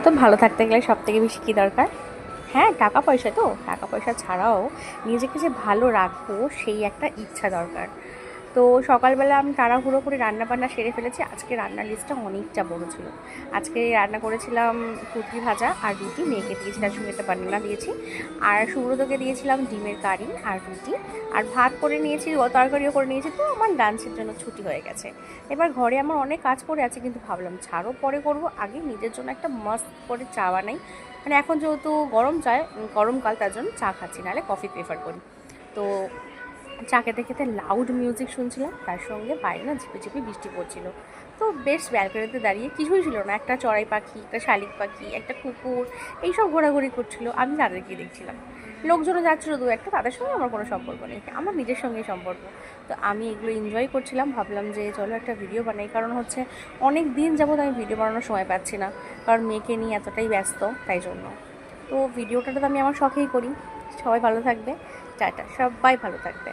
তো ভালো থাকতে গেলে সবথেকে বেশি কী দরকার? হ্যাঁ, টাকা পয়সা, তো টাকা পয়সা ছাড়াও নিজেকে যে ভালো রাখবো সেই একটা ইচ্ছা দরকার। তো সকালবেলা আমি তাড়াহুড়ো করে রান্নাবান্না সেরে ফেলেছি। আজকে রান্নার লিস্টটা অনেকটা বড় ছিল। আজকে রান্না করেছিলাম পুঁটি ভাজা আর রুটি, মেয়েকে দিয়েছি, তার সঙ্গে একটা বানানা দিয়েছি। আর সুব্রতকে দিয়েছিলাম ডিমের কারি আর রুটি। আর ভাত করে নিয়েছি, তরকারিও করে নিয়েছি। তো আমার লাঞ্চের জন্য ছুটি হয়ে গেছে। এবার ঘরে আমার অনেক কাজ পড়ে আছে, কিন্তু ভাবলাম ছাড়ও পরে করব, আগে নিজের জন্য একটা মস্ত করে চা বানাই। মানে এখন যেহেতু গরমকাল, তার জন্য চা খাচ্ছি, নাহলে কফি প্রেফার করি। তো চা খেতে খেতে লাউড মিউজিক শুনছিলাম, তার সঙ্গে বাইরে না ঝিপে ঝিপে বৃষ্টি পড়ছিল। তো বেশ ব্যালকনিতে দাঁড়িয়ে, কিছুই ছিল না, একটা চড়াই পাখি, একটা শালিক পাখি, একটা কুকুর, এইসব ঘোরাঘুরি করছিল, আমি তাদেরকে দেখছিলাম। লোকজনও যাচ্ছিলো দু একটা, তাদের সঙ্গে আমার কোনো সম্পর্ক নেই, আমার নিজের সঙ্গেই সম্পর্ক। তো আমি এগুলো এনজয় করছিলাম, ভাবলাম যে চলো একটা ভিডিও বানাই। কারণ হচ্ছে অনেক দিন যাবত আমি ভিডিও বানানোর সময় পাচ্ছি না, কারণ মেয়েকে নিয়ে এতটাই ব্যস্ত, তাই জন্য। তো ভিডিওটা তো আমি আমার শখেই করি। সবাই ভালো থাকবে, টাটা, সবাই ভালো থাকবে।